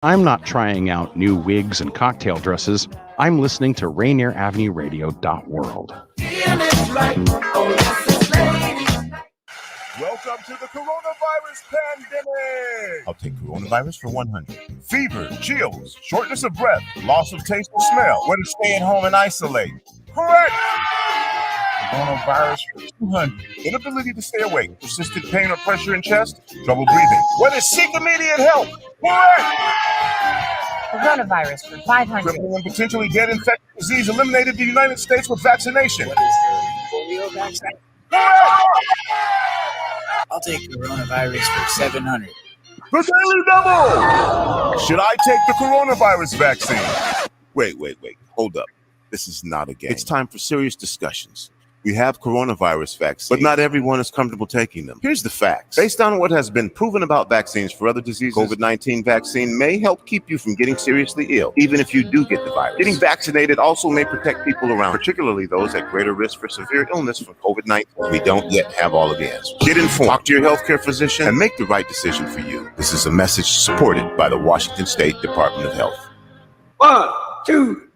I'm not trying out new wigs and cocktail dresses. I'm listening to Rainier Avenue Radio World. Welcome to the coronavirus pandemic. I'll take coronavirus for 100. Fever, chills, shortness of breath, loss of taste or smell. When to stay at home and isolate. Correct. Coronavirus for 200. Inability to stay awake, persistent pain or pressure in chest, trouble breathing. When to seek immediate help. Correct. Coronavirus for 500. Crippling and potentially dead infectious disease eliminated in the United States with vaccination. What is the polio vaccine? Correct. I'll take coronavirus for 700. The Daily Double! Should I take the coronavirus vaccine? Wait. Hold up. This is not a game. It's time for serious discussions. We have coronavirus vaccines, but not everyone is comfortable taking them. Here's the facts. Based on what has been proven about vaccines for other diseases, COVID-19 vaccine may help keep you from getting seriously ill, even if you do get the virus. Getting vaccinated also may protect people around, particularly those at greater risk for severe illness from COVID-19. We don't yet have all of the answers. Get informed, talk to your healthcare physician, and make the right decision for you. This is a message supported by the Washington State Department of Health. 1, 2,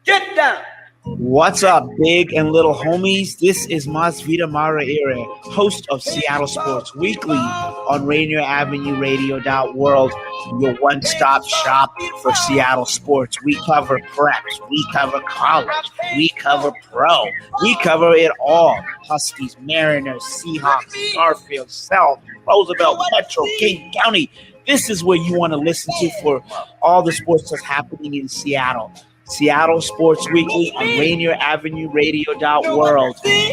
get down. What's up, big and little homies? This is Masvita Maraire, host of Seattle Sports Weekly on Rainier Avenue Radio World, your one-stop shop for Seattle sports. We cover preps, we cover college, we cover pro, we cover it all. Huskies, Mariners, Seahawks, Garfield, South, Roosevelt, Metro, King County. This is where you want to listen to for all the sports that's happening in Seattle. Seattle Sports Weekly on Rainier Avenue Radio World. See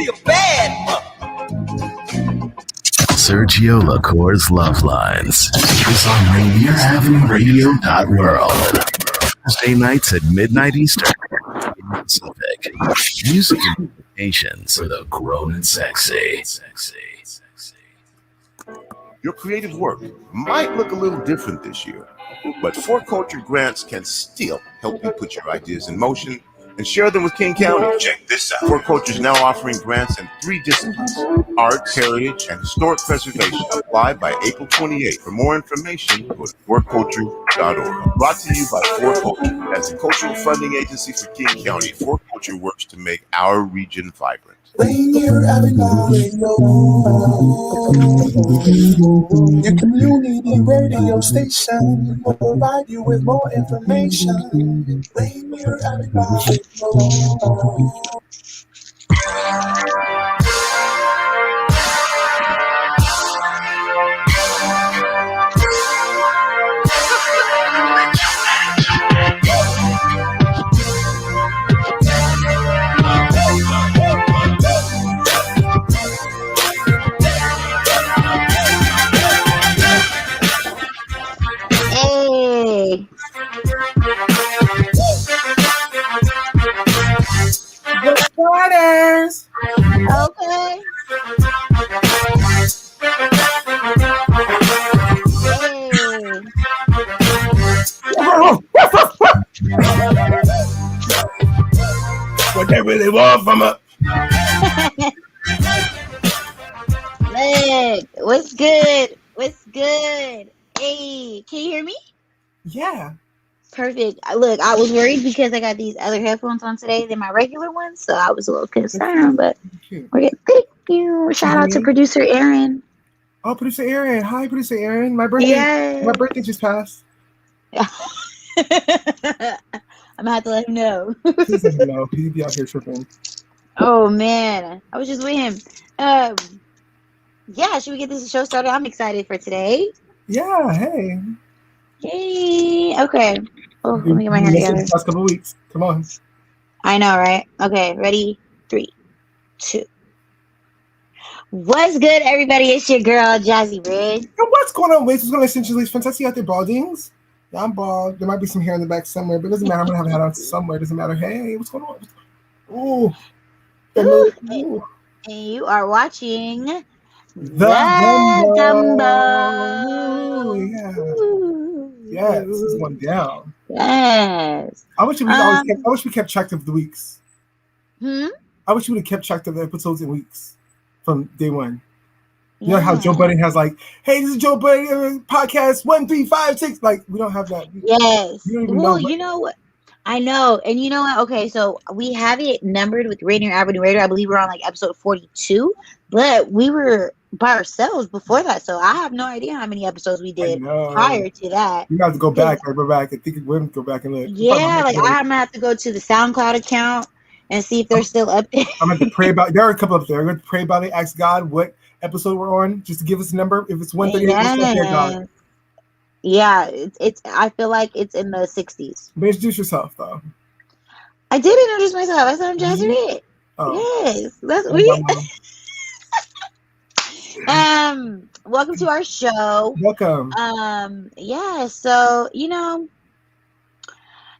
a bad Sergio LaCour's Love Lines is on Rainier Avenue Radio World. Thursday nights at midnight Eastern Pacific. Music and invitations for the grown and sexy. Your creative work might look a little different this year, but For Culture grants can still help you put your ideas in motion and share them with King County. Check this out. For Culture is now offering grants in 3 disciplines: art, heritage, and historic preservation. Apply by April 28th. For more information, go to forculture.org. Brought to you by For Culture. As a cultural funding agency for King County, For Culture works to make our region vibrant. Rainier Avenue Radio, your community radio station will provide you with more information. Rainier Avenue Radio. Waters. Okay. What they really want from us. Look, what's good? What's good? Hey, can you hear me? Yeah. Perfect. Look, I was worried because I got these other headphones on today than my regular ones, so I was a little concerned, but we're good. Thank you. Shout out to producer Aaron. Oh, producer Aaron. Hi, producer Aaron. My birthday just passed. I'm gonna have to let him know. Please let him know. He'd be out here tripping. Oh man, I was just with him. Yeah, should we get this show started? I'm excited for today. Yeah. Hey. Yay. Okay. Oh, let me get my hair together. The last couple of weeks. Come on. I know, right? Okay, ready? 3, 2. What's good, everybody? It's your girl, Jazzy Red. Yo, what's going on, Wait? What's going on, essentially? Fantastic out there, baldings. Yeah, I'm bald. There might be some hair in the back somewhere, but it doesn't matter. I'm going to have a hat on somewhere. It doesn't matter. Hey, what's going on? Ooh. And you are watching The Gumbo. Yes, this is one down. Yes. I wish we kept track of the weeks. I wish we would have kept track of the episodes in weeks from day one. You know how Joe Budden has like, hey, this is Joe Budden podcast 1, 3, 5, 6. Like, we don't have that. Yes. You don't even Well, know. you know what? I know. And you know what? Okay, so we have it numbered with Rainier Avenue Radio. I believe we're on like episode 42, but we were by ourselves before that. So I have no idea how many episodes we did prior to that. You have to go back. Go back. I think we're going to go back and look. Yeah, like I'm going to have to go to the SoundCloud account and see if they're still up there. I'm going to pray about it. There are a couple up there. I'm going to pray about it. Ask God what episode we're on, just to give us a number. If it's 138, yeah, it's. I feel like it's in the 60s. But introduce yourself, though. I did introduce myself. I said I'm Jazzy. Yes, that's we. Welcome to our show. Welcome. Yeah. So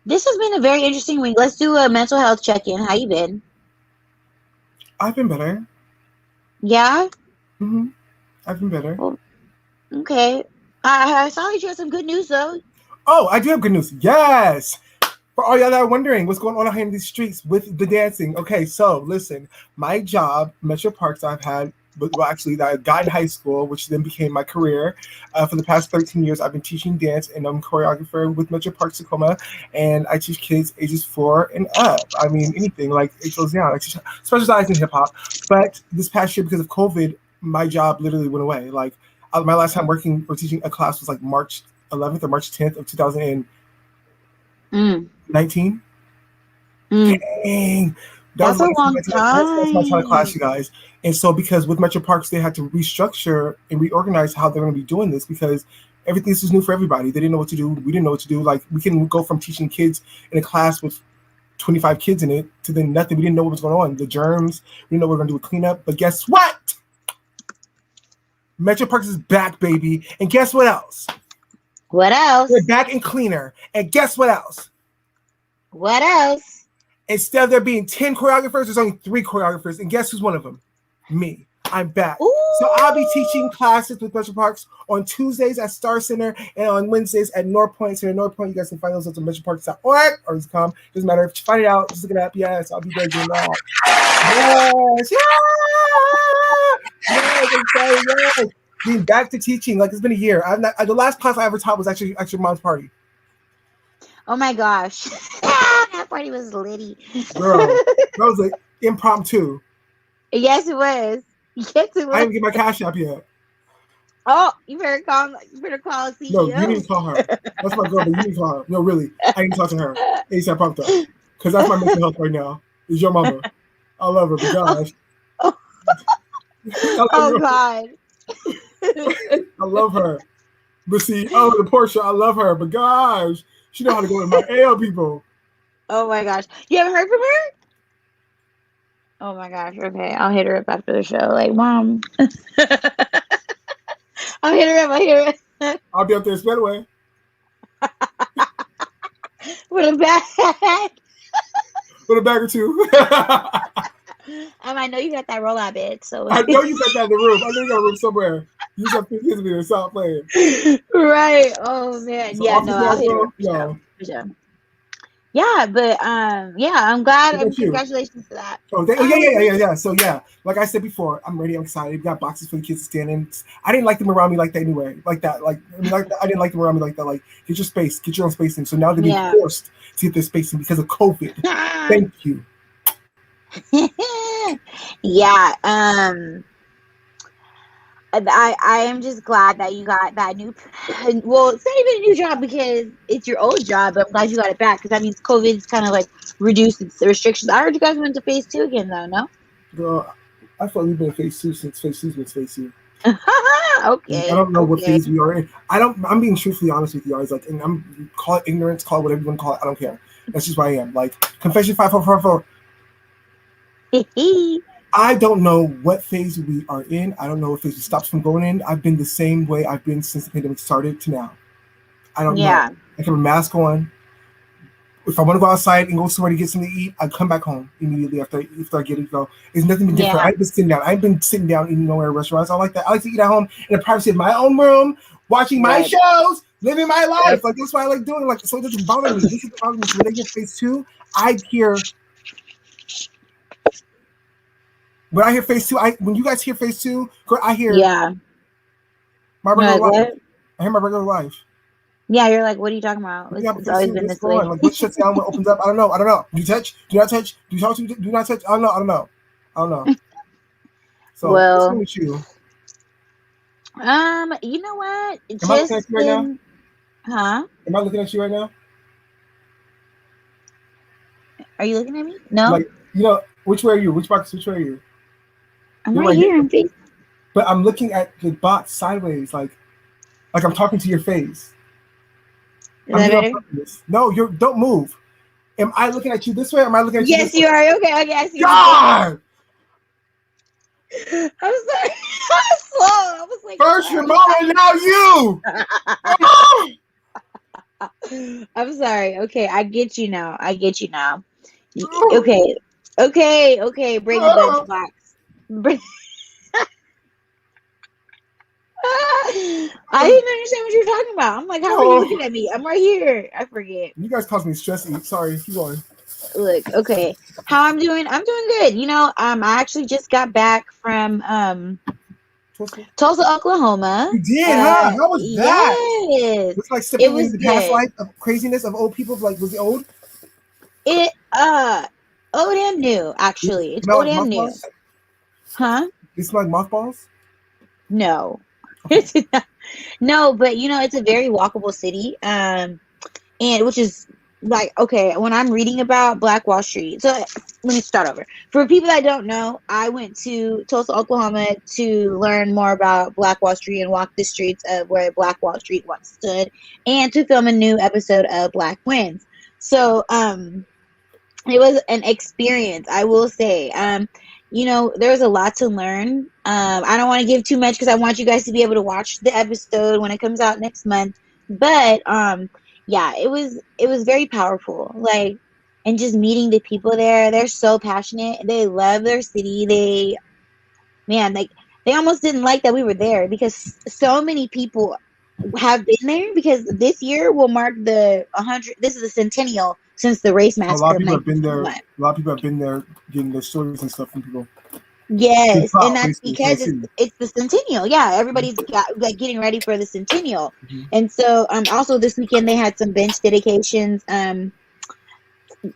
this has been a very interesting week. Let's do a mental health check-in. How you been? I've been better. Yeah. I've been better. Well, okay. I saw that you had some good news, though. Oh, I do have good news. Yes. For all y'all that are wondering what's going on out here in these streets with the dancing. Okay, so listen, my job, Metro Parks, I've had, well, actually, that I got in high school, which then became my career. For the past 13 years, I've been teaching dance, and I'm choreographer with Metro Parks Tacoma, and I teach kids ages 4 and up. I mean, anything, like, it goes down. I specialize in hip-hop, but this past year, because of COVID, my job literally went away. Like, my last time working or teaching a class was like March 11th or March 10th of 2019. Dang. That's a long time. That's my time class, you guys. And so because with Metro Parks, they had to restructure and reorganize how they're going to be doing this because everything is new for everybody. They didn't know what to do. We didn't know what to do. Like, we can go from teaching kids in a class with 25 kids in it to then nothing. We didn't know what was going on. The germs, we didn't know what we were going to do with cleanup. But guess what? Metro Parks is back, baby. And guess what else? What else? We're back and cleaner. And guess what else? What else? Instead of there being 10 choreographers, there's only 3 choreographers. And guess who's one of them? Me. I'm back. Ooh. So I'll be teaching classes with Metro Parks on Tuesdays at Star Center and on Wednesdays at North Point. So at North Point, you guys can find those at metroparks.org or just come. Doesn't matter if you find it out. Just look it up. Yes, I'll be there doing that. Yes. Yes. Being back to teaching. Like, it's been a year. The last class I ever taught was actually Mom's Party. Oh my gosh. That party was litty. Girl, that was like impromptu. Yes, it was. Yes, it was. I didn't get my cash app yet. Oh, you better call a CEO. No, you need to call her. That's my girl, but you need to call her. No, really. I need to talk to her. ASAP prompto. Because that's my mental health right now. Is your mama. I love her, but gosh. Oh, God. I love her. But see, the Portia, I love her, but gosh, she know how to go with my AL people. Oh my gosh. You haven't heard from her? Oh my gosh. Okay. I'll hit her up after the show. Like, Mom. I'll hit her up. I'll be up there straight away. With a bag. With a bag or two. I know you got that rollout bed. So I know you got that in the room. I know you got a room somewhere. You just have to kids me and stop playing. Right. Oh man. So yeah, no, I'll hit her. No. Yeah, but I'm glad. Congratulations to that. Oh, yeah. So yeah, like I said before, I'm ready. I'm excited. We got boxes for the kids to stand in. I didn't like them around me like that anyway. Like that. I didn't like them around me like that. Like, get your space, get your own space in. So now they're being forced to get their space in because of COVID. Thank you. Yeah. I am just glad that you got that new. Well, it's not even a new job because it's your old job, but I'm glad you got it back because that means COVID's kind of like reduced its restrictions. I heard you guys went to phase 2 again, though. No. Girl, I thought we've been in phase 2 since phase 2's been phase 2. Okay. I don't know what phase we are in. I'm being truthfully honest with you guys. Like, and I'm call it ignorance, call it whatever you want to call it. I don't care. That's just who I am. Like, confession 5444. I don't know what phase we are in. I don't know if phase stops from going in. I've been the same way I've been since the pandemic started to now. I don't know. I keep a mask on. If I want to go outside and go somewhere to get something to eat, I come back home immediately after I get it. Go. It's nothing been different. I've been sitting down. I've been sitting down eating nowhere at restaurants. I like that. I like to eat at home in the privacy of my own room, watching my shows, living my life. Like, that's what I like doing. Like, so it doesn't bother me. This is bother me. So when they get phase 2, I hear. when I hear phase 2, when you guys hear phase 2, I hear my You're regular like, life. what? I hear my regular life. Yeah, you're like, what are you talking about? It's always been this way. Like, what shuts down, what opens up? I don't know. Do you touch? Do not touch? Do you talk to? Do not touch? I don't know. So, what's wrong with you? You know what? Am I looking at you right now? Huh? Am I looking at you right now? Are you looking at me? No. Like, you know, which way are you? Which box? Which way are you? I'm right here. But I'm looking at the box sideways, like I'm talking to your face. Is that better? No, don't move. Am I looking at you this way? Or am I looking at you? Yes, you are. Okay, I see. God! I'm sorry. I was slow. I was like, first your mama, now you. I'm sorry. Okay, I get you now. Okay. Brady Bunch box. I didn't understand what you're talking about. I'm like, how are you looking at me? I'm right here. I forget. You guys caused me stress. Sorry, keep going. Look, okay. How I'm doing? I'm doing good. You know, I actually just got back from Tulsa, Oklahoma. You did, huh? How was that? Yes. It's like stepping into the past life of craziness of old people. Like, was it old? Old and new, actually. It's old and new. Huh? It's like mothballs? No. No, but you know, it's a very walkable city. And which is like, okay, when I'm reading about Black Wall Street, so let me start over. For people that don't know, I went to Tulsa, Oklahoma to learn more about Black Wall Street and walk the streets of where Black Wall Street once stood, and to film a new episode of Black Winds. So it was an experience, I will say. You know, there's a lot to learn. I don't want to give too much because I want you guys to be able to watch the episode when it comes out next month. But yeah, it was very powerful. Like, and just meeting the people there, they're so passionate. They love their city. They almost didn't like that we were there because so many people have been there, because this year will mark the 100. This is a centennial since the race massacre. A lot of people have been there. A lot of people have been there getting their stories and stuff from people. Yes, and that's because it's the centennial. Yeah, everybody's getting ready for the centennial, and so also this weekend they had some bench dedications.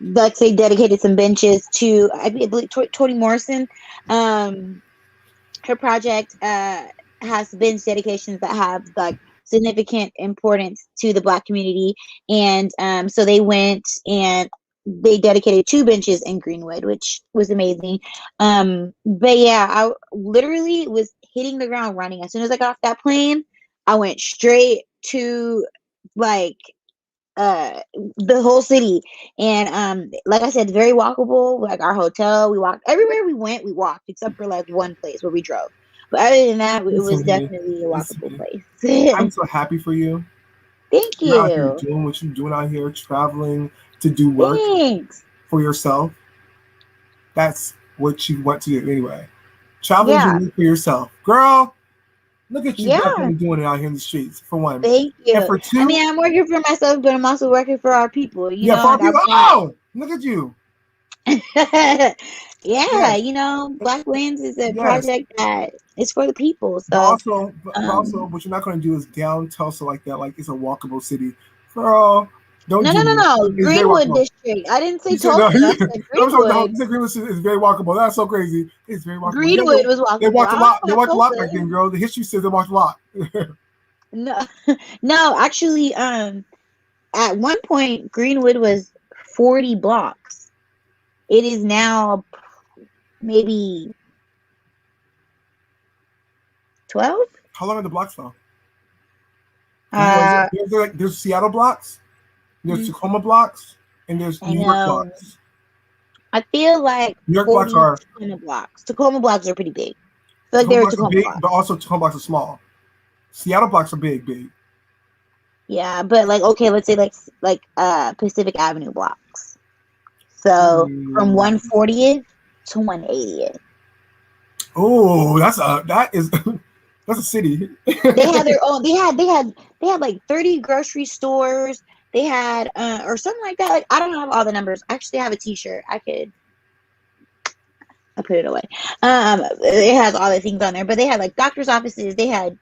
Like they dedicated some benches to, I believe, Toni Morrison. Her project has bench dedications that have like significant importance to the Black community, and so they went and they dedicated 2 benches in Greenwood, which was amazing. But yeah, I literally was hitting the ground running. As soon as I got off that plane, I went straight to like the whole city, and like I said, very walkable. Like our hotel, we walked everywhere we went. We walked except for like one place where we drove. But other than that, it was definitely a walkable place. I'm so happy for you. Thank you. You're out here doing what you're doing out here, traveling to do work for yourself. That's what you want to do anyway. Traveling for yourself. Girl, look at you definitely doing it out here in the streets, for one. Thank you. And for 2, I mean, I'm working for myself, but I'm also working for our people. You know, for our people. Oh, look at you. You know, Black Winds is a project that is for the people. So but also, what you're not going to do is down Tulsa like that, like it's a walkable city. Girl, don't No. Greenwood district. I didn't say Tulsa. I said Greenwood. Greenwood is very walkable. That's so crazy. It's very walkable. Greenwood was walkable. They walked a lot. They walked a lot back then, girl. The history says they walked a lot. No, actually, at one point, Greenwood was 40 blocks. It is now maybe 12. How long are the blocks though? There's Seattle blocks, there's Tacoma blocks, and there's New York blocks. I feel like New York blocks are Tacoma blocks. Tacoma blocks are pretty big. I feel like they're Tacoma blocks, but also Tacoma blocks are small. Seattle blocks are big. Yeah, but like, okay, let's say like Pacific Avenue blocks. So from 140th to 180th. Oh, that's a city. They had their own. They had like 30 grocery stores. They had or something like that. Like, I don't have all the numbers. I actually have a T-shirt. I could. I put it away. It has all the things on there, but they had like doctor's offices, they had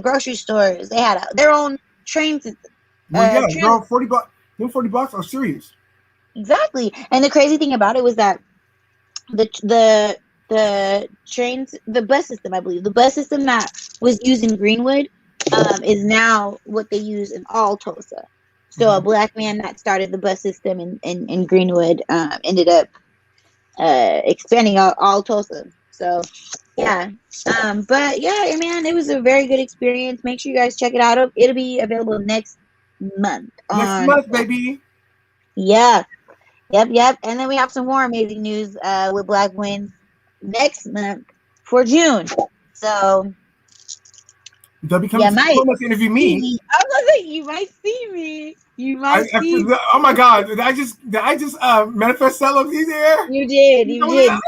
grocery stores, they had their own trains. Well, yeah, girl, $40. Them $40 are serious. Exactly. And the crazy thing about it was that the trains, the bus system, I believe, the bus system that was used in Greenwood is now what they use in all Tulsa. So a black man that started the bus system in Greenwood ended up expanding all Tulsa. So yeah. But yeah, man, it was a very good experience. Make sure you guys check it out. It'll be available next month. Next month, baby. Yeah. Yep. And then we have some more amazing news with Black Wins next month for June. So they'll be coming to interview me. I was gonna say, you might see me. You might see me. Oh my God! Did I just manifest that look here? You did. Like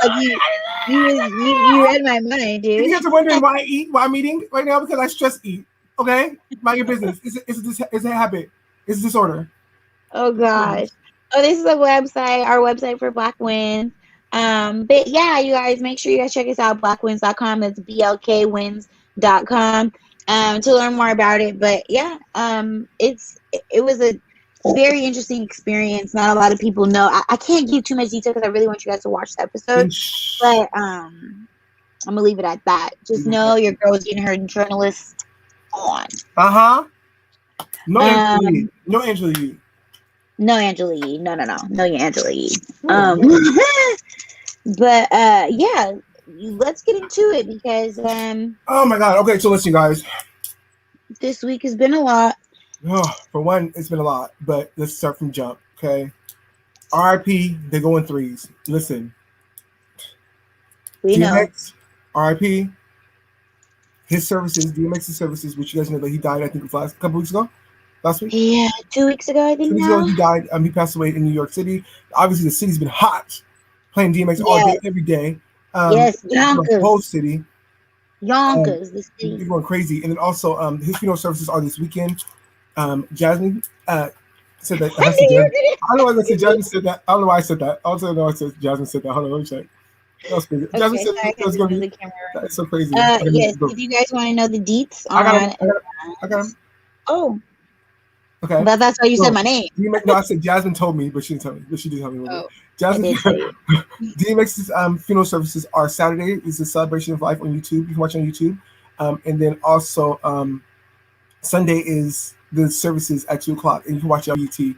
you read my mind, dude. You guys are wondering why I eat, why I'm eating right now, because I stress eat. Okay, mind your business. It's a habit. It's a disorder. Oh gosh. Oh, this is our website for Black Wins. But yeah, you guys, make sure you guys check us out, blackwins.com. That's blkwins.com to learn more about it. But yeah, it was a very interesting experience. Not a lot of people know. I can't give too much detail because I really want you guys to watch the episode. But I'm gonna leave it at that. Just know your girl is getting her journalist on. No Angela Yee. No Angela Yee. No Angela Yee. No, your Angela Yee. But yeah, let's get into it because oh my God. Okay, so listen, guys. This week has been a lot. Oh, for one, it's been a lot, but let's start from jump, okay? RIP, they go in threes. Listen. We DMX, RIP. His services, DMX's services, which you guys know that he died, I think, a couple weeks ago. Last week? Yeah, 2 weeks ago, I think. 2 weeks ago, he died. He passed away in New York City. Obviously, the city's been hot, playing DMX all day, every day. Yes, Yonkers. The whole city. Yonkers, the city. He's going crazy. And then also, his funeral services are this weekend. Jasmine said that. I don't know why I said Jasmine said that. I don't know why I said that. I also know I said Jasmine said that. Hold on, let me check. That was crazy. Okay, Jasmine said it was going to be. That's so crazy. Yes, if you guys want to know the deets on. I got him. Oh. Okay. That's why you said my name. No, I said Jasmine told me, but she didn't tell me. But she did tell me. Jasmine, DMX's funeral services are Saturday. It's a celebration of life on YouTube. You can watch it on YouTube. And then also Sunday is the services at 2:00, and you can watch it on BT.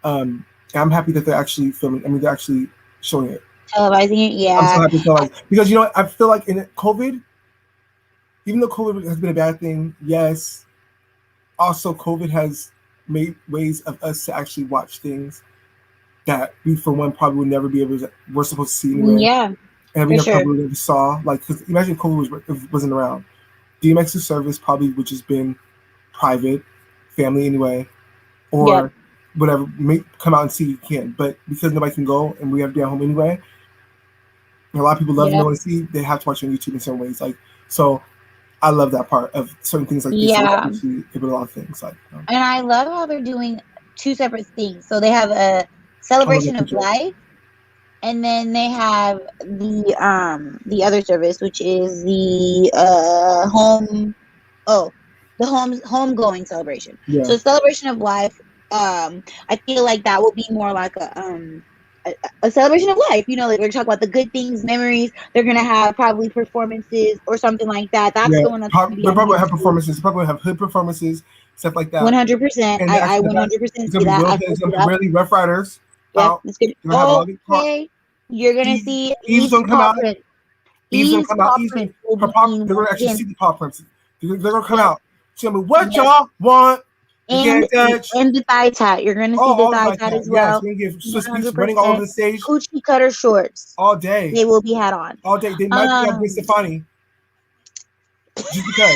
I'm happy that they're actually filming. I mean, they're actually showing it. Televising it, yeah. I'm so happy because you know what? I feel like in COVID, even though COVID has been a bad thing, yes, also COVID has made ways of us to actually watch things that we, for one, probably would never be able to. We're supposed to see anyway. Yeah, and we probably never saw. Like, because imagine COVID wasn't around. DMX's service probably would just been private, family anyway, or whatever. Come out and see you can, but because nobody can go and we have to be at home anyway. A lot of people love to know and see. They have to watch on YouTube in certain ways. Like, so I love that part of certain things like this. Yeah. But a lot of things like. And I love how they're doing two separate things. So they have a celebration of life, and then they have the other service, which is the homegoing celebration. Yeah. So celebration of life. I feel like that will be more like a celebration of life, you know, like we're talking about the good things, memories. They're gonna have probably performances or something like that. That's the one that's they'll probably have performances. Probably have hood performances, stuff like that. 100%. I 100% see that. It's gonna be really Rough Riders. Yeah, it's gonna. Okay, you're gonna see Eve's gonna come out. Eve's gonna come out. They're gonna actually see the pop prints. They're gonna come out. Tell me what y'all want. And the thigh tat. You're going to see the thigh tat as well. Yes, Swiss Beats running all over the stage. Coochie cutter shorts. All day. They will be had on. All day. They might have Gwen Stefani. Just because.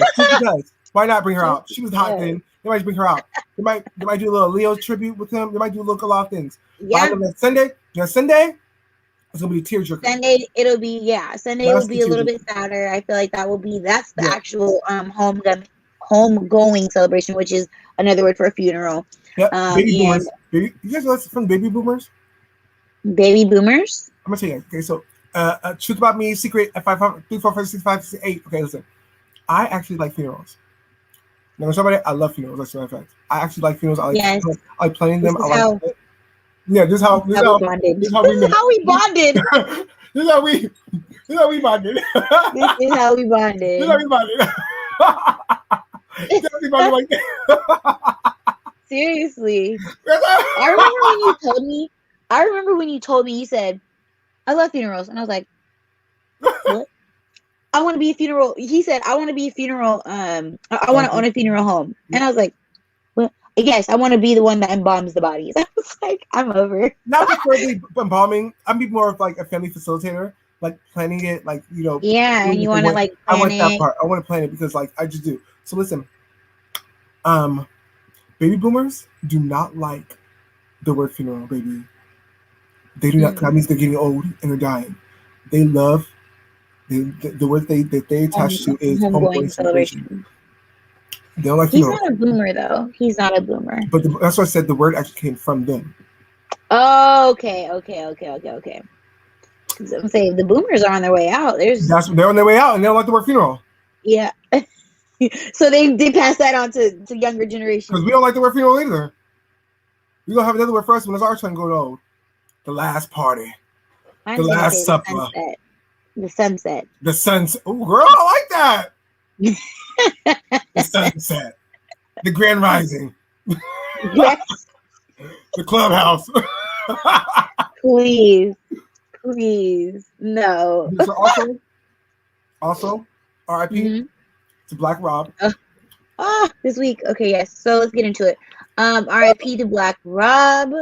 Why not bring her out? She was hot then. They might bring her out. They might do a little Leo tribute with him. They might do a lot of things. Yeah. Sunday, it's going to be a tearjerker. Sunday, it'll be, Sunday will be a little bit sadder. I feel like that's the actual homegoing celebration, which is another word for a funeral. Yep. Baby boomers. You guys know from baby boomers? Baby boomers? I'm gonna tell you. Okay, so Truth about me, secret at 500-345-6568. Okay, listen. I actually like funerals. Now, somebody, I love funerals. That's my fact. I actually like funerals. Yes. I like planning them. This is how Yeah, this is how we bonded. This is how we bonded. This is how we bonded. This is how we bonded. This is how we bonded. This is how we bonded like that. Seriously. I remember when you told me, you said, I love funerals. And I was like, what? I want to be a funeral. He said, I want to be a funeral. I want to own a funeral home. And I was like, well, yes, I want to be the one that embalms the bodies. I was like, I'm over. Not preferably embalming. I'm be more of like a family facilitator, like planning it, like, you know. Yeah, and you want to like plan I want it. that part. I want to plan it because like I just do. So listen, baby boomers do not like the word funeral, baby. They do not. That means they're getting old and they're dying. They love the word that they attach to is homegoing celebration. They don't like funerals. He's not a boomer though. He's not a boomer. But that's why I said the word actually came from them. Oh, okay. I'm saying the boomers are on their way out. They're on their way out and they don't like the word funeral. Yeah. So they pass that on to younger generations. Because we don't like the word funeral either. We're going to have another word for us when it's our turn to go old. The last party. The last supper. The sunset. The sunset. Oh, girl, I like that. The sunset. The grand rising. Yes. The clubhouse. Please. No. So also, R.I.P. to Black Rob. This week. Okay, yes. So let's get into it. R.I.P. to Black Rob.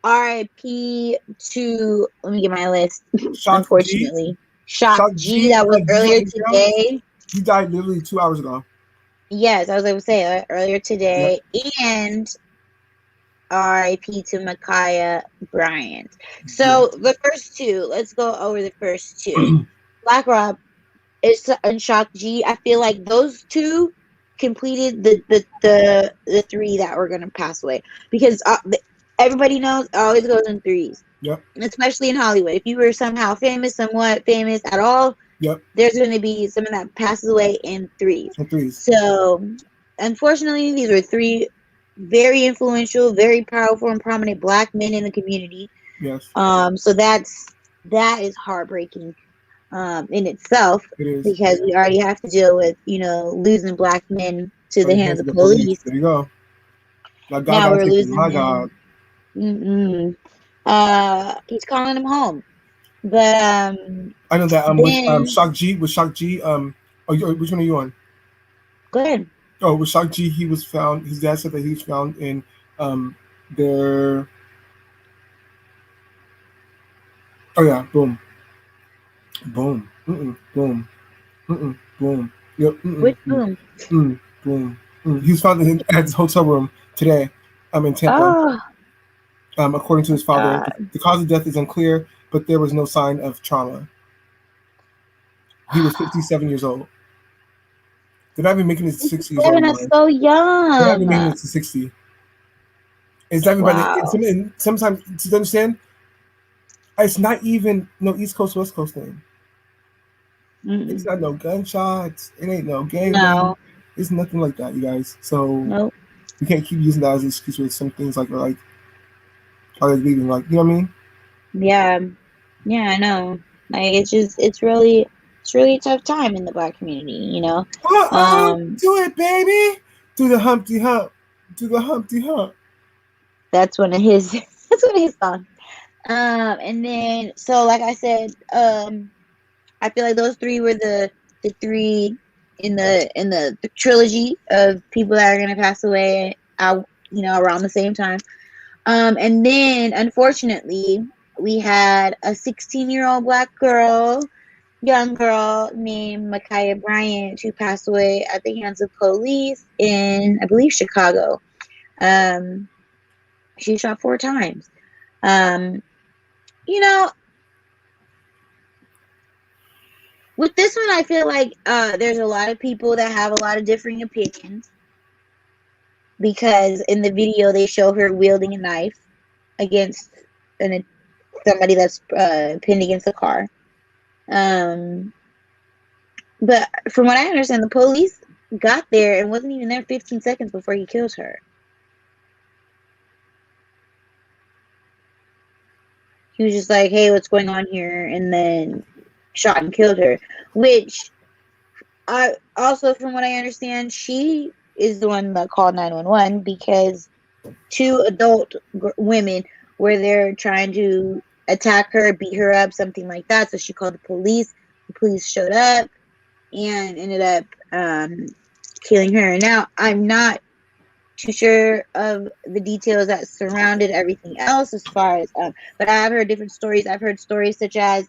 R.I.P. to, let me get my list. Unfortunately. Shock G, that was earlier today. He died literally 2 hours ago. Yes, I was going to say earlier today. Yep. And R.I.P. to Makaya Bryant. So the first two, let's go over the first two. Black Rob and Shock G. I feel like those two completed the three that were going to pass away because everybody knows it always goes in threes. Yep. Especially in Hollywood. If you were somehow somewhat famous at all, yep, there's going to be someone that passes away in threes. So, unfortunately, these were three very influential, very powerful, and prominent Black men in the community. Yes. So that is heartbreaking in itself. It is. Because we already have to deal with, losing Black men to the hands of the police. There you go. Now we're losing him. He's calling him home. But I know that with Shock G, which one are you on? Go ahead. Oh, with Shock G, he was found, his dad said that he was found in their boom. Boom. Boom. Boom. Yep. Which boom? Boom. He was found at his hotel room today. In Tampa. According to his father, the cause of death is unclear, but there was no sign of trauma. He was 57 years old. They're not even making it to 60 years old. That's so young. They're not even making it to 60. It's not everybody. Sometimes, to understand, it's not even no East Coast, West Coast thing. It's not no gunshots. It ain't no gang. No. It's nothing like that, you guys. So nope. We can't keep using that as an excuse with some things like are they leaving? Like, you know what I mean? Yeah, I know. Like it's really a tough time in the Black community, Do it, baby. Do the Humpty Hump. Do the Humpty Hump. That's one of his songs. And then so like I said, I feel like those three were the three in the trilogy of people that are gonna pass away out, around the same time. And then unfortunately we had a 16-year-old Black young girl named Makaya Bryant who passed away at the hands of police in, I believe, Chicago. She shot 4 times. With this one, I feel like there's a lot of people that have a lot of differing opinions because in the video they show her wielding a knife against somebody that's pinned against the car. But from what I understand, the police got there and wasn't even there 15 seconds before he killed her. He was just like, hey, what's going on here? And then shot and killed her. Which, also from what I understand, she is the one that called 911 because 2 adult women were there trying to attack her, beat her up, something like that. So she called the police. The police showed up and ended up killing her. Now, I'm not too sure of the details that surrounded everything else as far as, but I have heard different stories. I've heard stories such as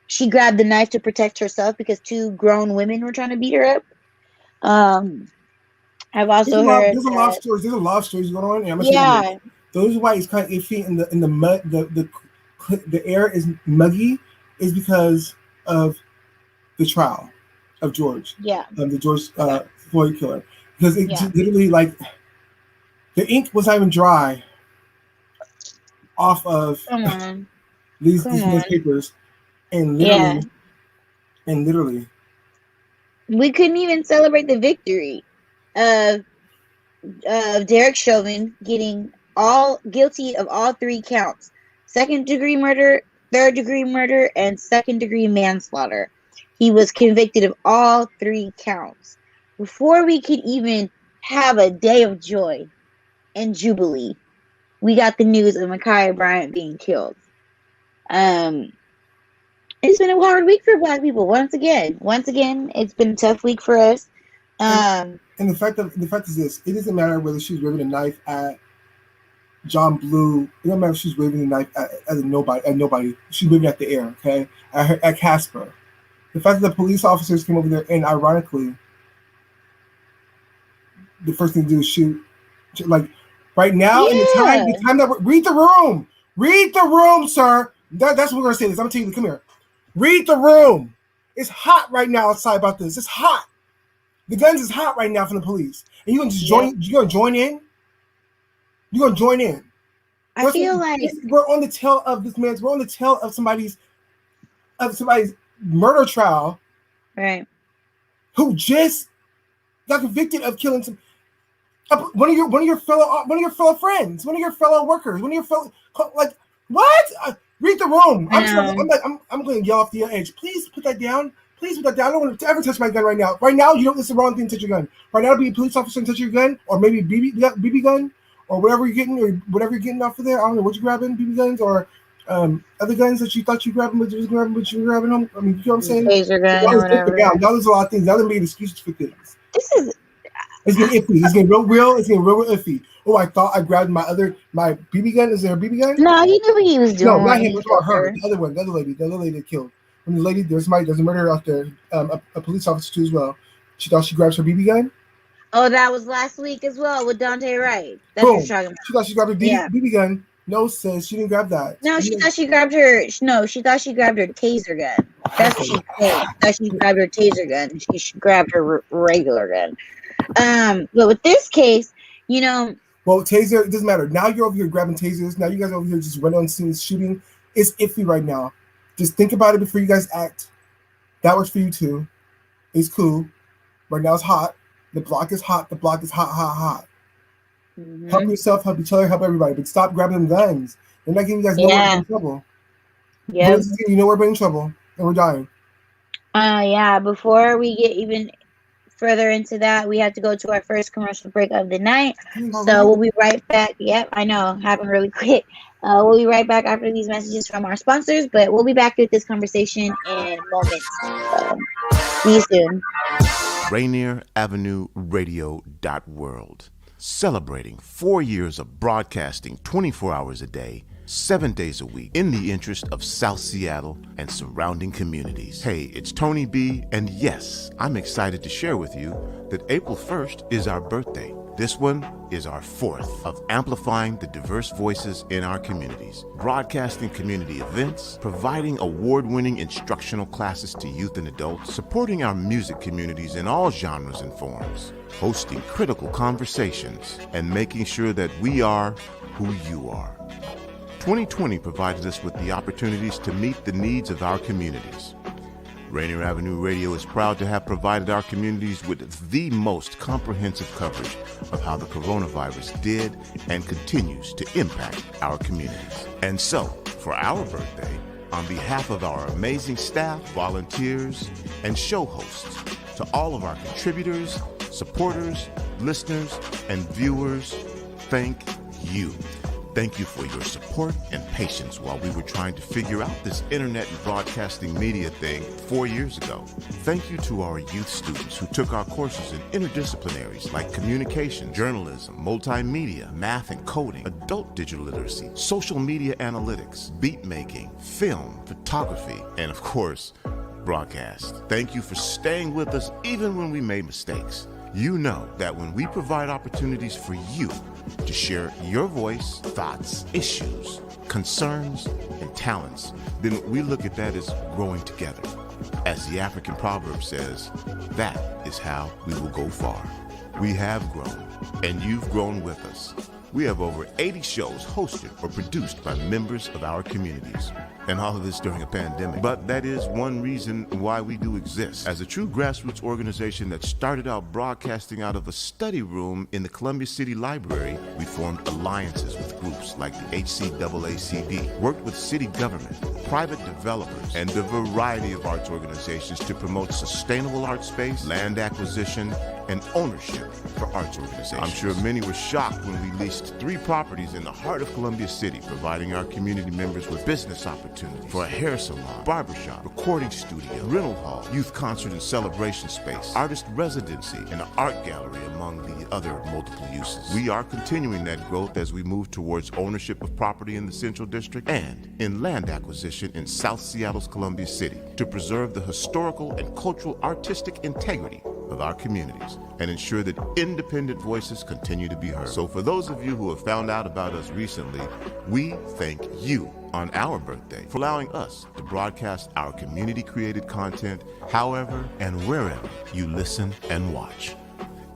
she grabbed the knife to protect herself because 2 grown women were trying to beat her up. I've also heard there's a lot of stories. There's a lot of stories going on. And yeah. The reason why it's kind of iffy in the mud, the air is muggy, is because of the trial of George. Yeah. The George Floyd killer, because it literally, like, the ink was not even dry off of these newspapers, and literally, we couldn't even celebrate the victory of Derek Chauvin getting guilty of all 3 counts: 2nd-degree murder, 3rd-degree murder, and 2nd-degree manslaughter. He was convicted of all 3 counts. Before we could even have a day of joy and jubilee, we got the news of Makaya Bryant being killed. It's been a hard week for Black people. Once again, it's been a tough week for us. And the fact is this: it doesn't matter whether she's waving a knife at John Blue. It doesn't matter if she's waving a knife at nobody. She's waving at the air, okay? At Casper. The fact that the police officers came over there, and ironically, the first thing to do is shoot. Like, right now, in the time that read the room, sir. That's what we're gonna say. This. I'm gonna tell you. Come here. Read the room. It's hot right now outside about this. It's hot. The guns is hot right now from the police, and you gonna just join? You gonna join in? You gonna join in? I feel like we're on the tail of this man's. We're on the tail of somebody's murder trial, right? Who just got convicted of killing one of your fellow friends, one of your fellow workers, one of your fellow, like, what? Read the room. I'm going to yell off the edge. Please put that down. Please put that down. I don't want to ever touch my gun right now. Right now, it's the wrong thing to touch your gun. Right now, be a police officer and touch your gun, or maybe BB gun, or whatever you're getting off of there. I don't know what you're grabbing, BB guns, or other guns that you thought you grabbing, but you were grabbing them. I mean, you know what I'm saying? Taser gun or whatever. Now there's a lot of things. Now they made excuses for things. It's getting iffy. It's getting real. It's getting real iffy. Oh, I thought I grabbed my BB gun. Is there a BB gun? No, he knew what he was doing. No, not him. It was her. The other one. The other lady that killed. And the lady, there's a murderer out there. A police officer too as well. She thought she grabbed her BB gun. Oh, that was last week as well with Dante Wright. That's what you're talking about. She thought she grabbed her BB gun. No, sis, she didn't grab that. No, she thought she grabbed her. No, she thought she grabbed her taser gun. That's what she said. She thought she grabbed her taser gun. She grabbed her regular gun. But with this case, well, taser, it doesn't matter. Now you're over here grabbing tasers. Now you guys are over here just running on scene shooting. It's iffy right now. Just think about it before you guys act. That works for you too. It's cool. Right now it's hot. The block is hot. The block is hot. Mm-hmm. Help yourself, help each other, help everybody. But stop grabbing them guns. They're not getting you guys nowhere in trouble. Yeah. You know we're in trouble and we're dying. Before we get even further into that, we have to go to our first commercial break of the night. So we'll be right back. Yep, I know, happened really quick. We'll be right back after these messages from our sponsors, but we'll be back with this conversation in moments. See you soon. Rainier Avenue Radio .world. Celebrating 4 years of broadcasting 24 hours a day, 7 days a week, in the interest of South Seattle and surrounding communities. Hey, it's Tony B, and yes, I'm excited to share with you that April 1st is our birthday. This one is our fourth of amplifying the diverse voices in our communities, broadcasting community events, providing award-winning instructional classes to youth and adults, supporting our music communities in all genres and forms, hosting critical conversations, and making sure that we are who you are. 2020 provided us with the opportunities to meet the needs of our communities. Rainier Avenue Radio is proud to have provided our communities with the most comprehensive coverage of how the coronavirus did and continues to impact our communities. And so, for our birthday, on behalf of our amazing staff, volunteers, and show hosts, to all of our contributors, supporters, listeners, and viewers, thank you. Thank you for your support and patience while we were trying to figure out this internet and broadcasting media thing 4 years ago. Thank you to our youth students who took our courses in interdisciplinaries like communication, journalism, multimedia, math and coding, adult digital literacy, social media analytics, beat making, film, photography, and of course, broadcast. Thank you for staying with us even when we made mistakes. You know that when we provide opportunities for you to share your voice, thoughts, issues, concerns, and talents, then we look at that as growing together. As the African proverb says, that is how we will go far. We have grown, and you've grown with us. We have over 80 shows hosted or produced by members of our communities. And all of this during a pandemic. But that is one reason why we do exist. As a true grassroots organization that started out broadcasting out of a study room in the Columbia City Library, we formed alliances with groups like the HCAACD, worked with city government, private developers, and a variety of arts organizations to promote sustainable art space, land acquisition, and ownership for arts organizations. I'm sure many were shocked when we leased 3 properties in the heart of Columbia City, providing our community members with business opportunities for a hair salon, barbershop, recording studio, rental hall, youth concert and celebration space, artist residency, and an art gallery, among the other multiple uses. We are continuing that growth as we move towards ownership of property in the Central District and in land acquisition in South Seattle's Columbia City to preserve the historical and cultural artistic integrity of our communities and ensure that independent voices continue to be heard. So for those of you who have found out about us recently, we thank you on our birthday for allowing us to broadcast our community-created content however and wherever you listen and watch.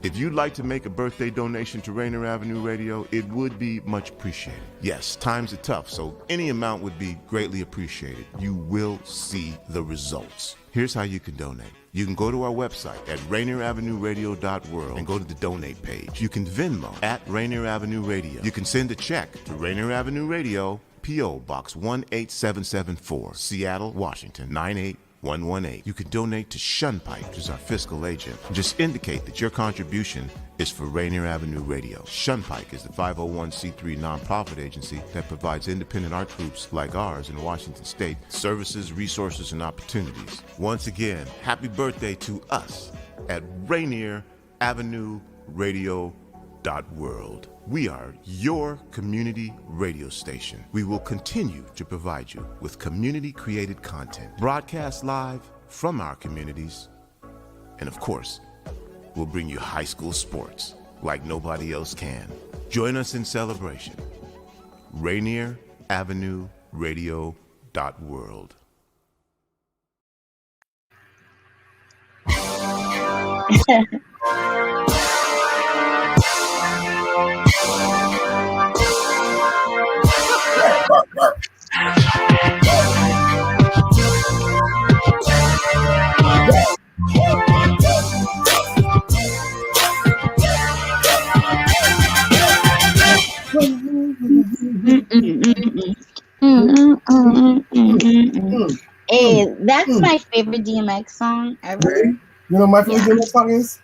If you'd like to make a birthday donation to Rainier Avenue Radio, it would be much appreciated. Yes, times are tough, so any amount would be greatly appreciated. You will see the results. Here's how you can donate. You can go to our website at rainieravenueradio.world and go to the donate page. You can Venmo at Rainier Avenue Radio. You can send a check to Rainier Avenue Radio, P.O. Box 18774, Seattle, Washington, 98118. You can donate to Shunpike, which is our fiscal agent. Just indicate that your contribution is for Rainier Avenue Radio. Shunpike is the 501c3 nonprofit agency that provides independent art groups like ours in Washington State services, resources, and opportunities. Once again, happy birthday to us at Rainier Avenue Radio.world. We are your community radio station. We will continue to provide you with community-created content, broadcast live from our communities, and of course, we'll bring you high school sports like nobody else can. Join us in celebration. Rainier Avenue Radio.world. Hey, that's my favorite DMX song ever. Really? You know my favorite DMX song is?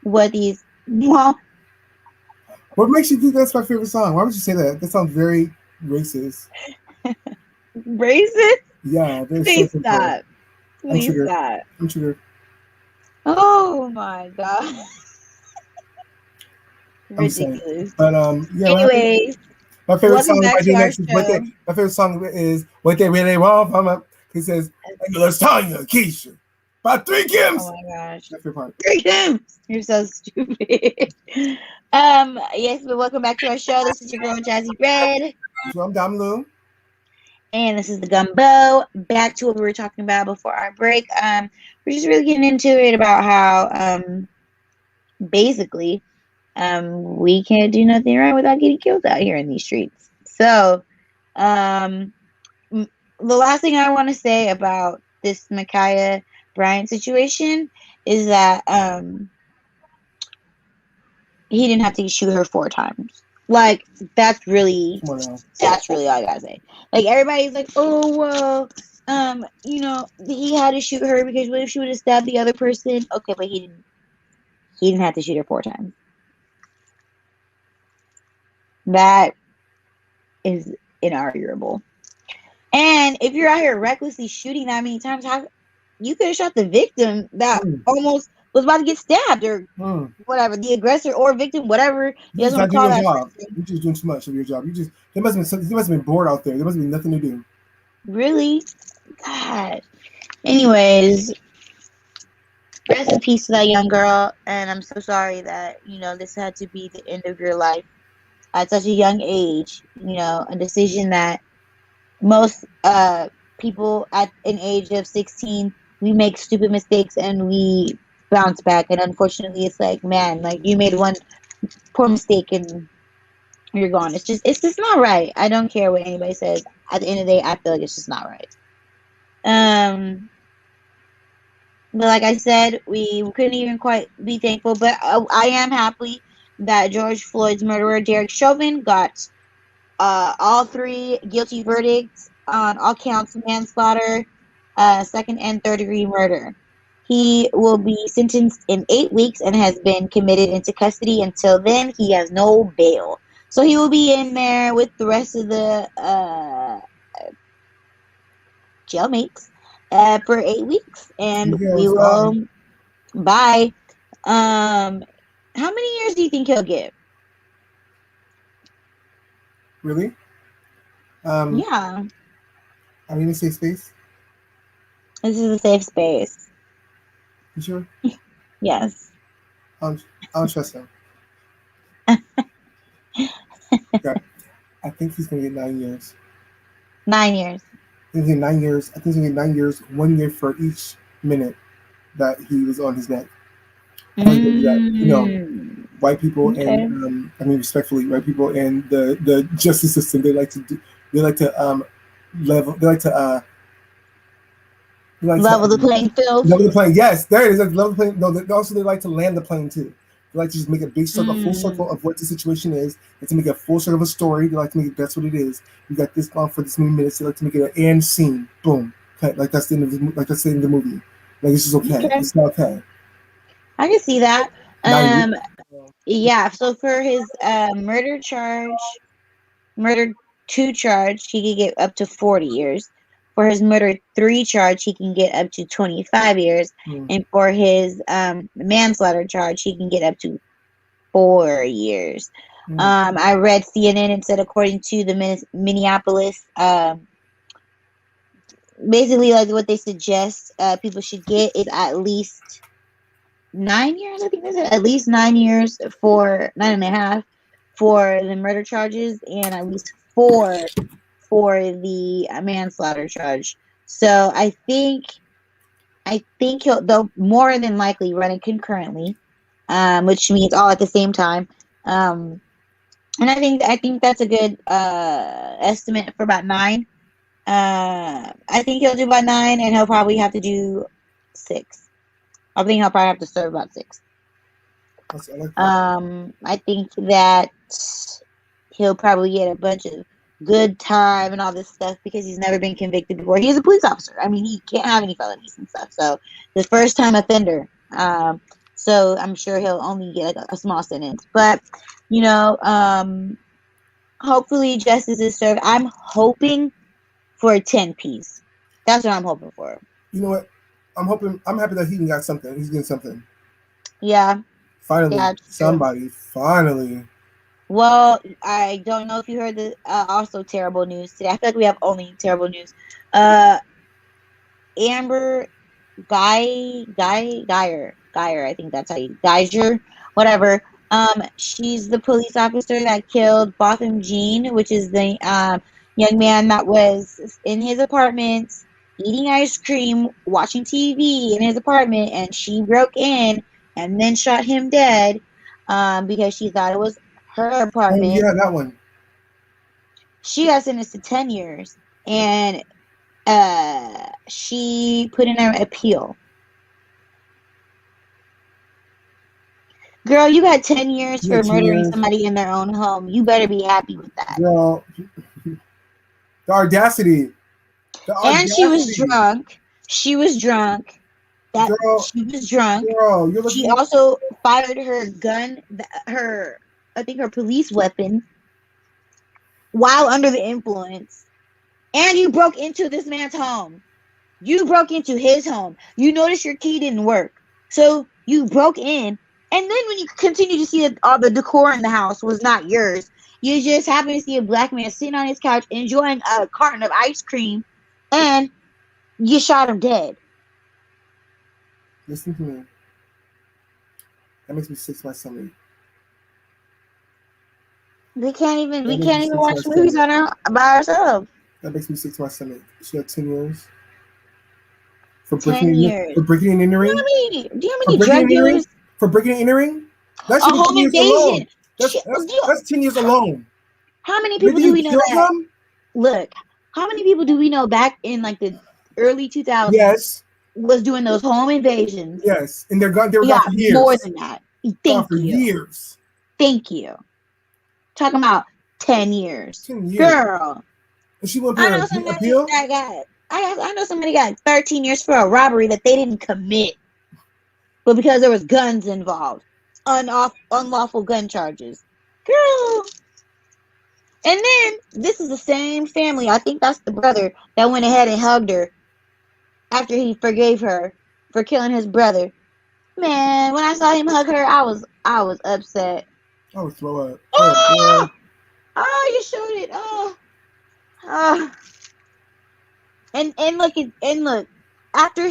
What is? Well, what makes you think that's my favorite song? Why would you say that? That sounds very racist. Racist? Yeah. Please stop. Please stop. I'm triggered. Oh my god. Ridiculous. But yeah. Anyways, my favorite song by DMX is show. my favorite song is "What They Really Want from Him." He says, "Let's tell you, Keisha, About 3 Kims. Oh my gosh. That's your part. 3 Kims. You're so stupid. Yes, but welcome back to our show. This is your girl Jazzy Red. So I'm Dom Lou. And this is the Gumbo. Back to what we were talking about before our break. We're just really getting into it about how basically we can't do nothing right without getting killed out here in these streets. So the last thing I want to say about this Makaya Bryant situation is that he didn't have to shoot her 4 times. Like, that's really all I gotta say. Like, everybody's like, oh, well, he had to shoot her because what if she would have stabbed the other person? Okay, but he didn't have to shoot her 4 times. That is inarguable. And if you're out here recklessly shooting that many times, how you could have shot the victim that almost was about to get stabbed or whatever, the aggressor or victim, whatever you guys want to call that. You're just doing too much of your job. There must have been bored out there. There must be nothing to do. Really? God. Anyways, rest in peace to that young girl, and I'm so sorry that this had to be the end of your life at such a young age. A decision that most people at an age of 16, we make stupid mistakes and we bounce back. And unfortunately, it's like, man, like you made one poor mistake and you're gone. It's just not right. I don't care what anybody says. At the end of the day, I feel like it's just not right. But like I said, we couldn't even quite be thankful. But I am happy that George Floyd's murderer, Derek Chauvin, got all 3 guilty verdicts on all counts of manslaughter, second and third degree murder. He will be sentenced in 8 weeks and has been committed into custody. Until then, he has no bail. So he will be in there with the rest of the jailmates for 8 weeks. And we will... Bye. How many years do you think he'll get? Really? Yeah. I'm in a safe space. This is a safe space. You sure? Yes. I don't trust him. Okay. I think he's gonna get 9 years. 9 years. I think he's gonna get 9 years. I think he's gonna get 9 years, 1 year for each minute that he was on his neck. I think that, white people and respectfully, white people and the justice system, they like to level the playing field. Level the plane. Yes, there it is. Level the plane. No, they like to land the plane too. They like to just make a big circle, a full circle of what the situation is, and to make a full circle of a story. They like to make it, that's what it is. You got this long for this many minutes. They like to make it an end scene. Boom. Okay, like that's the end of the movie. Like this is okay. It's not okay. I can see that. Yeah. So for his murder 2 charge, he could get up to 40 years. For his murder 3 charge, he can get up to 25 years. And for his manslaughter charge, he can get up to 4 years. I read CNN and said, according to the Minneapolis, basically like what they suggest people should get is at least 9 years. I think they said at least 9 years for 9.5 for the murder charges, and at least 4 for the manslaughter charge. So I think they'll more than likely run it concurrently, which means all at the same time. And I think that's a good estimate for about 9. I think he'll do about 9, and he'll probably have to do 6. I think he'll probably have to serve about 6. I think that he'll probably get a bunch of good time and all this stuff because he's never been convicted before. He's a police officer. I mean, he can't have any felonies and stuff. So the first time offender. So I'm sure he'll only get like a small sentence. But hopefully justice is served. I'm hoping for a 10-piece. That's what I'm hoping for. You know what? I'm happy that he got something. He's getting something. Yeah. Finally, somebody. Finally. Well, I don't know if you heard the also terrible news today. I feel like we have only terrible news. Amber Geyer. I think that's how you Geiger, whatever. She's the police officer that killed Botham Jean, which is the young man that was in his apartment eating ice cream, watching TV in his apartment, and she broke in and then shot him dead because she thought it was her Oh apartment. yeah, that one. She got sentenced to 10 years, and she put in an appeal. Girl, you got 10 years Yeah, for 10 murdering years. somebody in their own home. You better be happy with that. Girl, the audacity. And she was drunk. She was drunk. Girl, She was drunk. Girl, you're She looking. also fired her gun, I think her police weapon, while under the influence. And you broke into this man's home. You broke into his home. You noticed your key didn't work. So you broke in. And then when you continue to see that all the decor in the house was not yours, you just happen to see a black man sitting on his couch enjoying a carton of ice cream, and you shot him dead. Listen to me. That makes me sick to my stomach. We can't even watch movies by ourselves. That makes me sick to my stomach. She got 10 years. For 10 years. For breaking and entering? Do you know how many drug dealers? For breaking and entering? That A should be home 10 years invasion. alone. That's 10 years alone. How many people do we know that? Them? Look, how many people do we know back in like the early 2000s? Yes. Was doing those home invasions? Yes, and they were gone for years. More than that. Thank you. Years. Thank you. Talking about 10 years. 10 years. Girl. And she went to appeal? I know somebody got 13 years for a robbery that they didn't commit. But because there was guns involved. Unlawful gun charges. Girl. And then, this is the same family. I think that's the brother that went ahead and hugged her after he forgave her for killing his brother. Man, when I saw him hug her, I was upset. I would throw up. Oh, you showed it. Oh. And look, after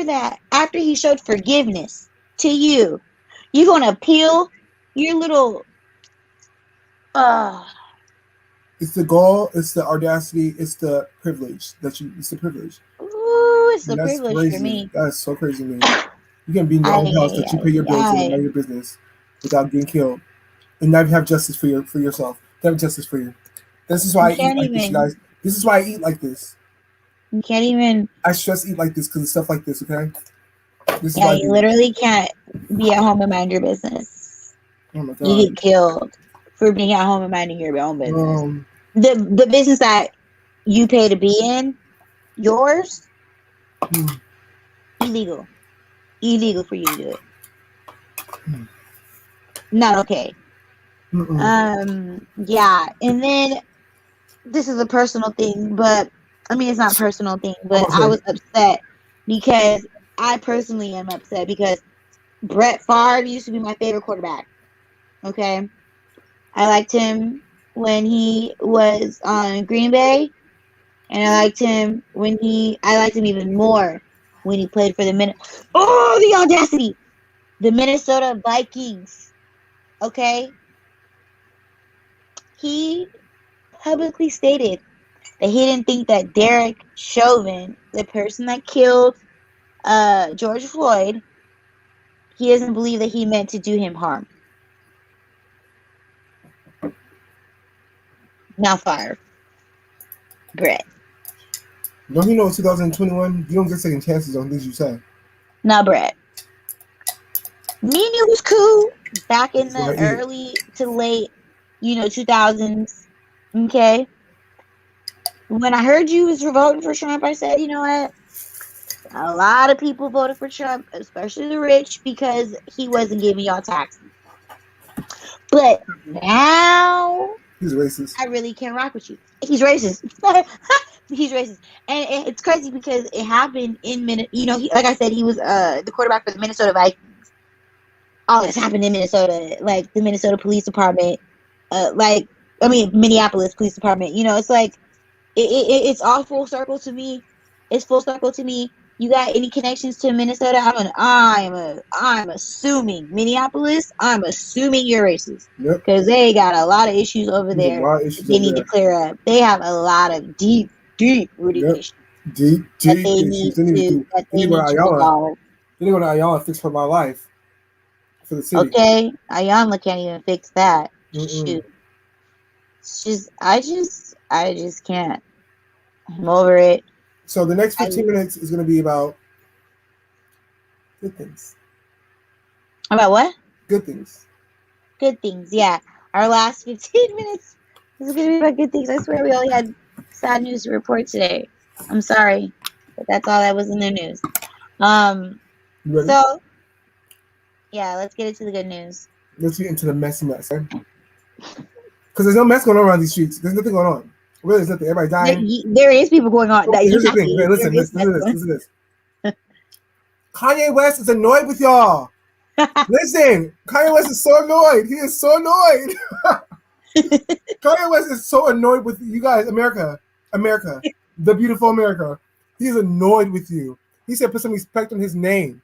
that, after he showed forgiveness to you, you're gonna appeal your little It's the goal, it's the audacity, it's the privilege it's the privilege. Ooh, it's the That's privilege crazy. for me. That's so crazy to me. You can be in your own house that you pay your bills and mind your business without getting killed. And not have justice for yourself. Not have justice for you. This is why I eat like this, guys. This is why I eat like this. You can't even. I stress eat like this because of stuff like this, okay? This is yeah, you literally can't be at home and mind your business. Oh my God. You get killed for being at home and minding your own business. The business that you pay to be in, yours, illegal. Illegal for you to do it. Not okay. Yeah, and then this is a personal thing, but I mean it's not a personal thing, but I was upset because I personally am upset because Brett Favre used to be my favorite quarterback. Okay, I liked him when he was on Green Bay, and I liked him even more when he played for the the audacity, the Minnesota Vikings. Okay. He publicly stated that he didn't think that Derek Chauvin, the person that killed George Floyd, he doesn't believe that he meant to do him harm. Now fire. Brett. Don't you know 2021, you don't get second chances on things you say. Now Brett. Me and you was cool back in the early to late 2000s, okay? When I heard you was voting for Trump, I said, you know what? A lot of people voted for Trump, especially the rich, because he wasn't giving y'all taxes. But now... He's racist. I really can't rock with you. He's racist. He's racist. And it's crazy because it happened in like I said, he was the quarterback for the Minnesota Vikings. All this happened in Minnesota, like the Minnesota Police Department, Minneapolis Police Department. It's like it's all full circle to me. It's full circle to me. You got any connections to Minnesota? I'm assuming Minneapolis. I'm assuming you're racist. Yep. Because they got a lot of issues over There's a there. lot of issues They over need to there. clear up. They have a lot of deep rooted Yep. issues Deep that they issues. need They need to go to Ayala. resolve. They need to go to Ayala and fix for my life. For the city. Okay, Ayala can't even fix that. Mm-mm. Shoot, I just can't. I'm over it. So the next 15 minutes is going to be about good things. About what? Good things. Good things, yeah. Our last 15 minutes is going to be about good things. I swear we only had sad news to report today. I'm sorry, but that's all that was in the news. You ready? So, yeah, let's get into the good news. Let's get into the messy mess, right? Because there's no mess going on around these streets. There's nothing going on. Really, there's nothing. Everybody dying. There is people going on. Okay, here's the thing. Okay, listen to this. Kanye West is annoyed with y'all. Listen, Kanye West is so annoyed. He is so annoyed. Kanye West is so annoyed with you guys, America, the beautiful America. He is annoyed with you. He said, put some respect on his name.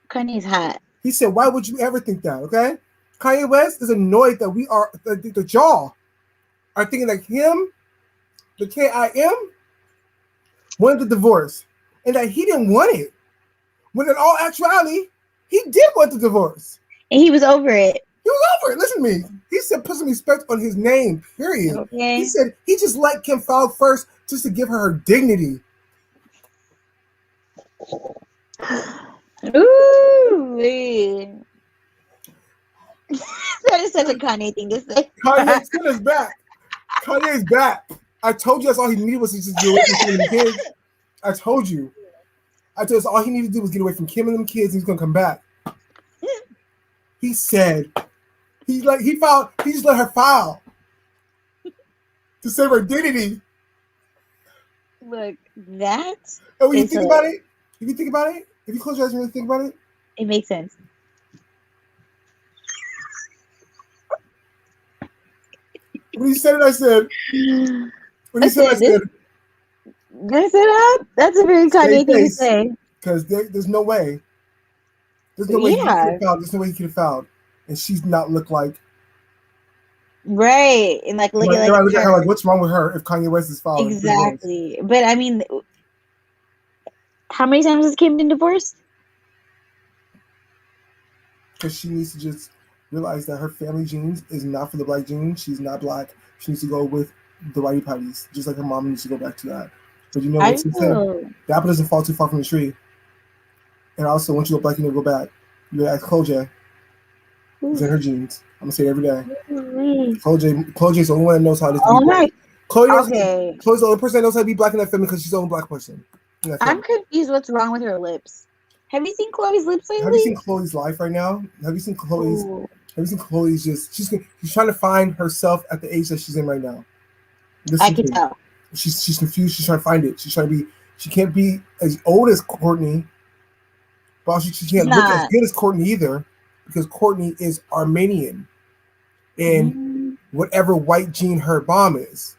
Kanye's hot. He said, why would you ever think that? Okay, Kanye West is annoyed that we are the jaw are thinking like him, the KIM, wanted the divorce, and that he didn't want it. When in all actuality, he did want the divorce. And he was over it. He was over it. Listen to me. He said put some respect on his name, period. Okay. He said he just let Kim file first just to give her dignity. Ooh, man. That is such a Kanye thing to say. Kanye's back. Kanye's back. I told you that's all he needed was to just get away from the kids. I told you. Us all he needed to do was get away from Kim and them kids, and he's gonna come back. He said he just let her file to save her dignity. Look, that. And when you think about it, if you close your eyes and really think about it, it makes sense. When he said it, I said. When he said, I said. That's it. That's a very Kanye thing to say. Because there's no way. There's no way he could have fouled. There's no way he could have fouled, and she's not look like. Right, and like look at her like what's wrong with her if Kanye West is fouled? Exactly, but I mean, how many times has Kim been divorced? Because she needs to just realize that her family genes is not for the black genes. She's not black. She needs to go with the whitey patties, just like her mom needs to go back to that. But you know what she said? The apple doesn't fall too far from the tree. And also, once you go black, you need to go back. You gotta ask Kojay. It's in her genes. I'm gonna say it every day. Kojay's the only one that knows how to be black. Chloe's the only person that knows how to be black in that family because she's the only black person. I'm confused. What's wrong with her lips? Have you seen Chloe's lips lately? Have you seen Chloe's life right now? Have you seen Chloe's? Ooh. Have you seen Chloe's? She's trying to find herself at the age that she's in right now. I can tell. She's confused. She's trying to find it. She's trying to be. She can't be as old as Courtney, but she can't look as good as Courtney either, because Courtney is Armenian, and whatever white gene her mom is,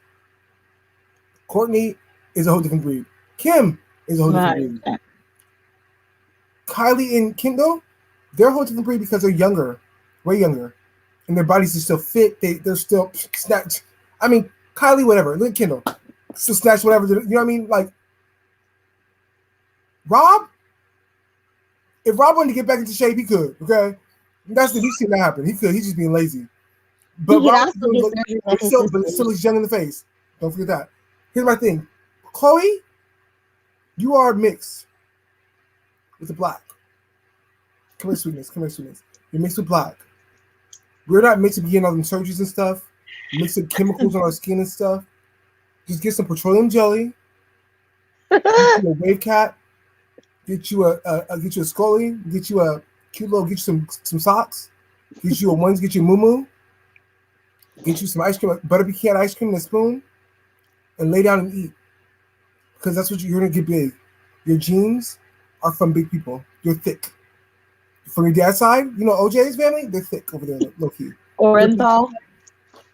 Courtney is a whole different breed. Kim is a whole different breed. Kylie and Kendall, they're a whole different breed because they're younger, way younger, and their bodies are still fit. They're still snatched. I mean, Kylie, whatever. Look at Kendall, still snatched, whatever. You know what I mean? Like Rob, if Rob wanted to get back into shape, he could. Okay, that's the he's seen that happen. He could. He's just being lazy. But Rob still looks young in the face. Don't forget that. Here's my thing, Chloe, you are mixed with the black. Come here, sweetness. You're mixed with black. We're not meant to be getting all them surgeries and stuff. Mixing chemicals on our skin and stuff. Just get some petroleum jelly. Get you a wave cap. Get you a Scully. Get you a cute little. Get you some socks. Get you a ones. Get you a muumuu. Get you some ice cream, butter pecan ice cream and a spoon, and lay down and eat. Because that's what you're gonna get big. Your genes are from big people. You're thick. From your dad's side, you know OJ's family, they're thick over there, low key. Orenthal.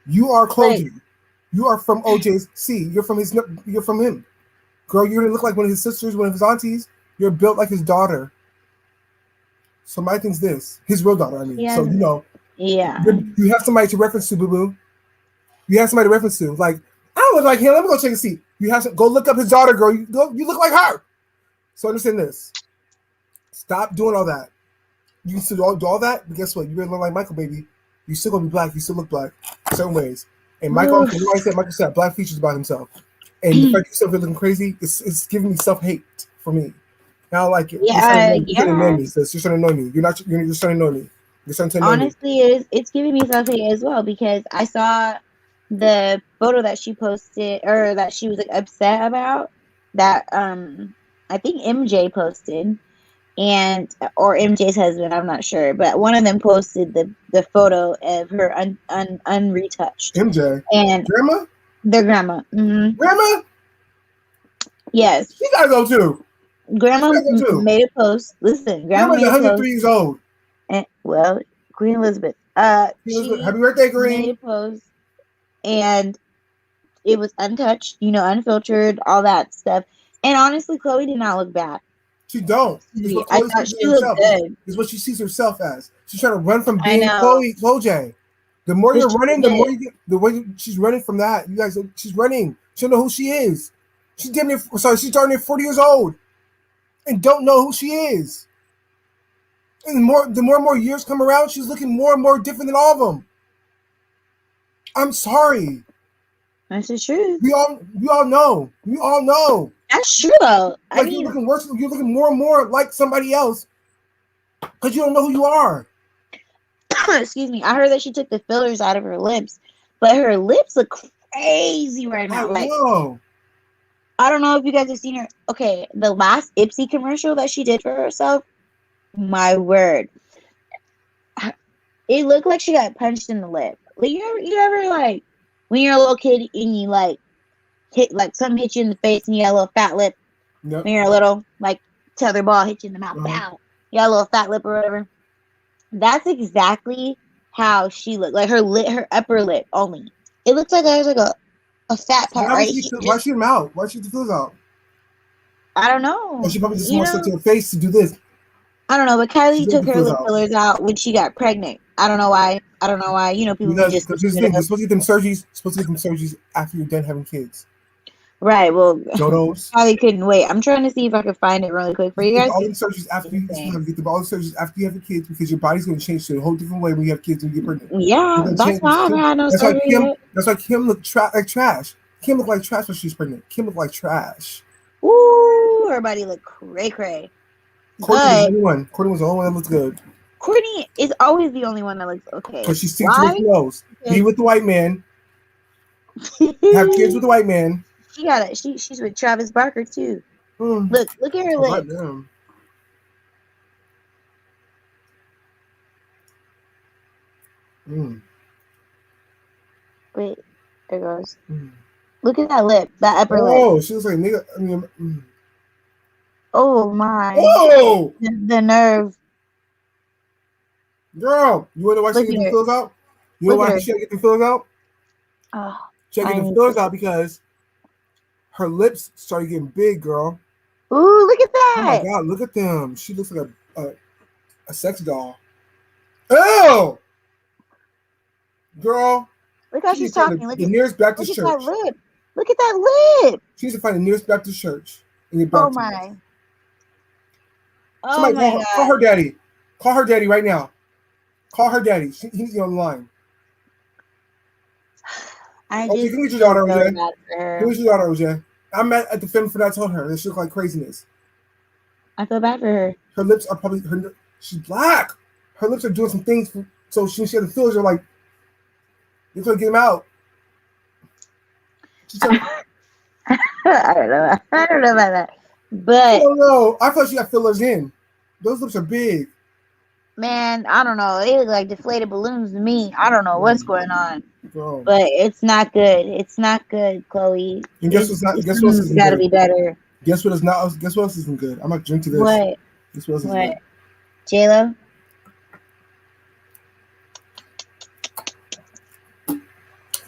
You are Chloe. You are from OJ's. See, you're from him. Girl, you're gonna look like one of his sisters, one of his aunties. You're built like his daughter. So my thing's this. His real daughter, I mean. Yeah. So, you know. Yeah. You have somebody to reference to, boo-boo. You have somebody to reference to. Like, I don't look like him. Let me go check and see. You have to go look up his daughter, girl. You look like her. So understand this. Stop doing all that. You can still do all that, but guess what? You really look like Michael, baby. You still gonna be black. You still look black certain ways. And Michael said black features by himself. And the fact you still looking crazy, it's giving me self-hate for me. I don't like it. You're starting to annoy me, sis. You're starting to annoy me. You're starting to annoy me. You're starting to annoy me. Honestly, it's giving me self-hate as well because I saw the photo that she posted or that she was like upset about that I think MJ posted or MJ's husband, I'm not sure, but one of them posted the photo of her unretouched. MJ and grandma? Their grandma. Mm-hmm. Grandma? Yes. She gotta go too. Grandma made a post. Listen, Grandma made a 103 post. years old. And, well, Queen Elizabeth. Happy birthday, Green. Made a post, and it was untouched, unfiltered, all that stuff. And honestly, Chloe did not look bad. She don't. I thought she looked good. It's what she sees herself as. She's trying to run from being Chloe J. The more you're running, the more you get. The way she's running from that, you guys. She's running. She don't know who she is. She's she's darn near 40 years old, and don't know who she is. And the more and more years come around, she's looking more and more different than all of them. I'm sorry. That's the truth. We all know. We all know. That's true though. Like you're looking worse. You're looking more and more like somebody else because you don't know who you are. Excuse me. I heard that she took the fillers out of her lips, but her lips look crazy right now. I don't know if you guys have seen her. Okay, the last Ipsy commercial that she did for herself. My word, it looked like she got punched in the lip. Like you ever like when you're a little kid and you like something hit you in the face and you got a little fat lip. Yep. When you're a little like tetherball hit you in the mouth. Wow, you got a little fat lip or whatever. That's exactly how she looked. Like her upper lip only. It looks like there's like a fat part right here. Why she mouth? Why she the fillers out? I don't know. Or she probably just wants to her face to do this. I don't know, but Kylie took her lip fillers out when she got pregnant. I don't know why. People just you're supposed to get them surgeries after you're done having kids. Right. Well, Dodos. Kylie couldn't wait. I'm trying to see if I can find it really quick for you guys. All the surgeries after you have the kids because your body's going to change to a whole different way when you have kids and you get pregnant. Yeah, that's why I haven't had no surgery. That's why Kim looked like trash. Kim looked like trash when she was pregnant. Kim looked like trash. Ooh, her body looked cray. Courtney was the only one that looks good. Courtney is always the only one that looks okay. Because she sticks to her clothes. Be with the white man. Have kids with the white man. She got it. She's with Travis Barker too. Look at her lip. Wait, there goes. Look at that lip, that upper lip. Oh, she looks like nigga. Oh my! Whoa! The nerve. Girl, you want to why she get the fillers out? You know why she should get the fillers out? Oh, she should get the fillers out because her lips started getting big, girl. Ooh, look at that! Oh my god, look at them. She looks like a sex doll. Oh, girl. Look how she's talking. Look the nearest Baptist church. That lip. Look at that lip. She needs to find the nearest Baptist church. Oh my. Somebody call her daddy. Call her daddy right now. Call her daddy. He's on the line. Okay, give me your daughter, OJ. Give me your daughter, OJ. I'm mad at the film for not telling her. This looks like craziness. I feel bad for her. Her lips are probably she's black. Her lips are doing some things, so she has the fillers are like, you're gonna get them out. I don't know. I don't know about that. But I don't know. I thought she got fillers in. Those lips are big. Man, I don't know. They look like deflated balloons to me. I don't know what's going on. Bro. But it's not good. It's not good, Chloe. And guess what's not? Guess what else isn't good? Gotta be better. Guess what is not? Guess what else isn't good? I'm not drinking this. What? Guess what else isn't good? J-Lo?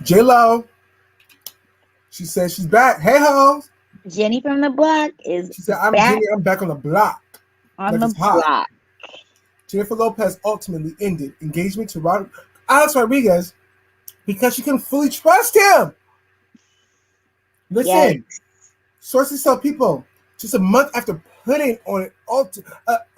J-Lo. She says she's back. Hey ho. Jenny from the block is She said, "I'm back Jenny. I'm back on the block. on Like the it's hot." block. Jennifer Lopez ultimately ended engagement to Alex Rodriguez because she couldn't fully trust him. Listen, sources tell people just a month after putting on an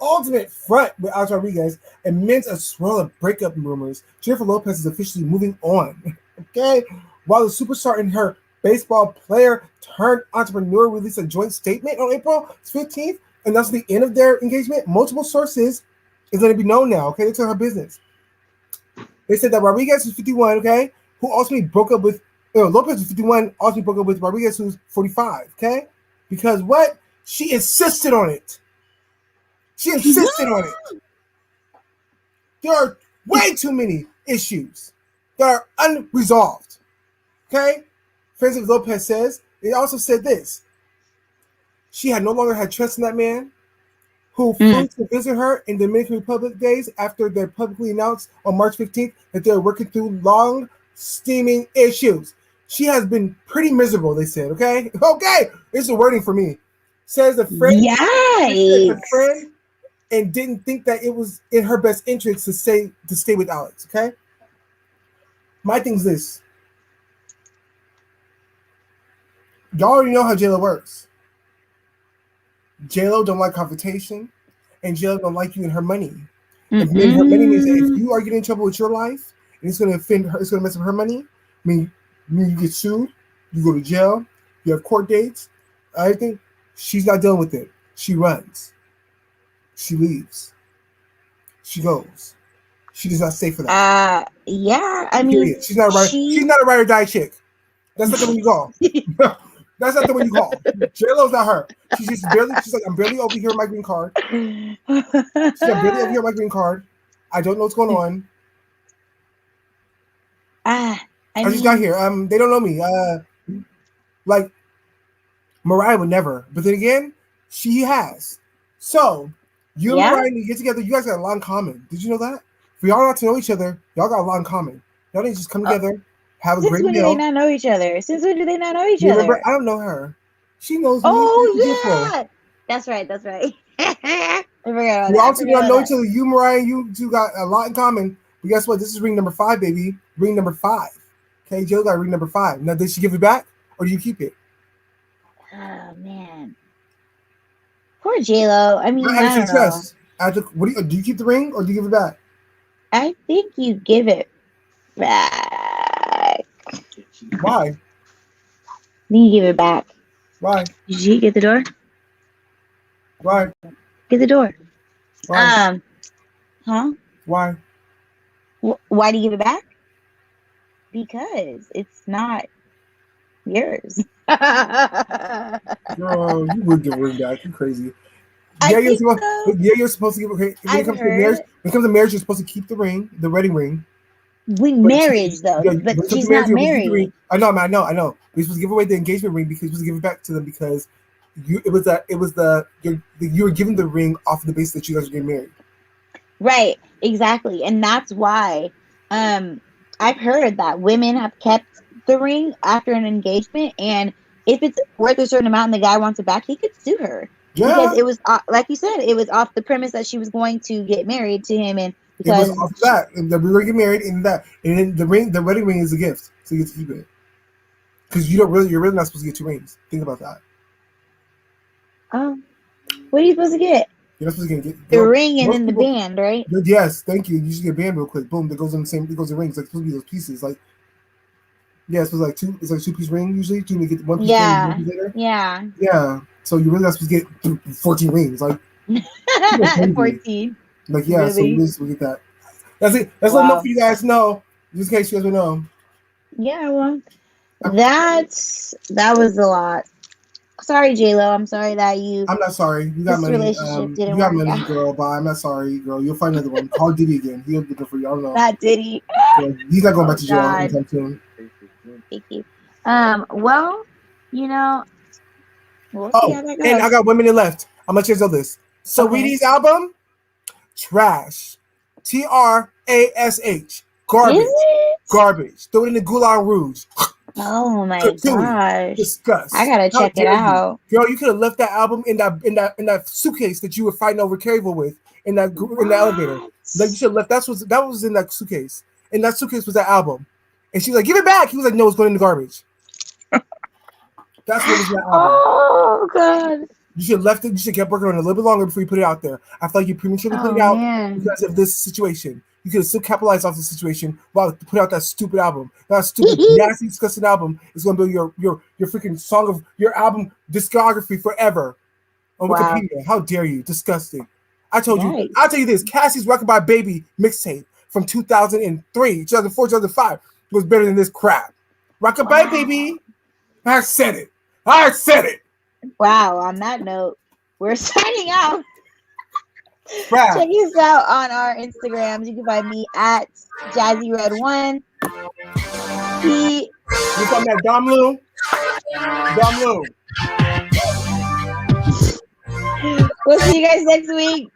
ultimate front with Alex Rodriguez amidst a swirl of breakup rumors, Jennifer Lopez is officially moving on. Okay, while the superstar and her baseball player turned entrepreneur released a joint statement on April 15th, and that's the end of their engagement. Multiple sources is going to be known now. Okay, they tell her business. They said that Rodriguez is 51. Okay, who ultimately broke up with Lopez is 51. Ultimately broke up with Rodriguez, who's 45. Okay, because what? She insisted on it. She insisted on it. There are way too many issues that are unresolved. Okay? Francis Lopez says, it also said this. She had no longer had trust in that man who flew to visit her in the Dominican Republic days after they publicly announced on March 15th that they were working through long steaming issues. She has been pretty miserable, they said. Okay? Okay. This is the wording for me. Says the friend. The friend and didn't think that it was in her best interest to stay with Alex. Okay. My thing is this. Y'all already know how J-Lo works. J-Lo don't like confrontation, and J-Lo don't like you and her money. And her money means that if you are getting in trouble with your life, and it's going to offend her, it's going to mess up her money. I mean, you get sued, you go to jail, you have court dates, everything. She's not dealing with it. She runs. She leaves. She goes. She does not stay for that. Yeah. I mean, she's not right. She's not a ride or die chick. That's not the one you call. That's not the one you call. J-Lo's not her. She's just barely. She's like, I'm barely over here with my green card. She's like, barely over here with my green card. I don't know what's going on. I just got here. They don't know me. Like Mariah would never, but then again, she has. So you and Mariah need to get together. You guys got a lot in common. Did you know that? For y'all not to know each other, y'all got a lot in common. Y'all need to just come together, have a great meal. Since when do they not know each other? Since when do they not know each other? Remember, I don't know her. She knows me. Oh yeah, that's right. I forgot about you also don't know each other. You, Mariah, you two got a lot in common. But guess what? This is ring number 5, baby. Ring number 5. Okay, Joe got ring number 5. Now, did she give it back, or do you keep it? Oh man, poor J-Lo. I mean, I don't know. Do you keep the ring or do you give it back? I think you give it back. Why? You give it back. Why? Did you get the door? Why? Get the door. Why? Huh? Why? Why do you give it back? Because it's not yours. Girl, you would give a ring back. You're crazy. You're supposed to give it. When it comes to marriage, you're supposed to keep the ring, the wedding ring. When marriage, though, but she's not married. I know. You're supposed to give away the engagement ring because you're supposed to give it back to them because you were given the ring off the basis that you guys are getting married. Right, exactly, and that's why I've heard that women have kept the ring after an engagement, and if it's worth a certain amount and the guy wants it back, he could sue her. Yeah. Because it was like you said, it was off the premise that she was going to get married to him, and because it was off that we were getting married, and then the wedding ring is a gift, so you get to keep it. Because you're really not supposed to get 2 rings. Think about that. What are you supposed to get? You're not supposed to get the ring and then the band, right? Yes, thank you. You should get a band real quick. Boom, that goes in the same. It goes in rings. Like, it's supposed to be those pieces. Like, yeah, it's supposed to like 2. It's like 2-piece ring usually. 2 to get 1 piece. Yeah, ring, 1 piece later. Yeah. So you're really not supposed to get 14 rings. Like 14. Like really? So you just get that. That's it. That's enough for you guys to know. Just in case you guys don't know. Yeah, well, that was a lot. Sorry, J-Lo. I'm sorry that I'm not sorry. You got money. Relationship didn't you got work money, out. girl. But I'm not sorry, girl. You'll find another one. Call Diddy again. He'll be good for you. I don't know. Not Diddy. So he's not going back to jail anytime soon. Thank you. Well, we'll see how that goes. And I got 1 minute left. I'm gonna change all this. So Saweetie's album, trash. TRASH. Garbage. Garbage. Throw it in the Goulart Rouge. Oh my Dude, gosh. disgust. I gotta How check it dare you. out. Girl, you could have left that album in that suitcase that you were fighting over Carryville with in the elevator. Like you should have left. That was in that suitcase. And that suitcase was that album. And she was like, give it back. He was like, no, it's going in the garbage. That's what was that album. Oh god. You should have left it. You should have kept working on it a little bit longer before you put it out there. I feel like you prematurely put it out because of this situation. You could have still capitalized off the situation while put out that stupid album. That stupid, nasty, disgusting album is going to be your freaking song of your album discography forever on Wikipedia. How dare you? Disgusting. I told you. I'll tell you this. Cassie's Rockabye Baby mixtape from 2003, 2004, 2005 was better than this crap. Rockabye Baby. I said it. Wow, on that note, we're signing out. Right. Check us out on our Instagrams. You can find me at JazzyRed1. You from that Dom Lou? We'll see you guys next week.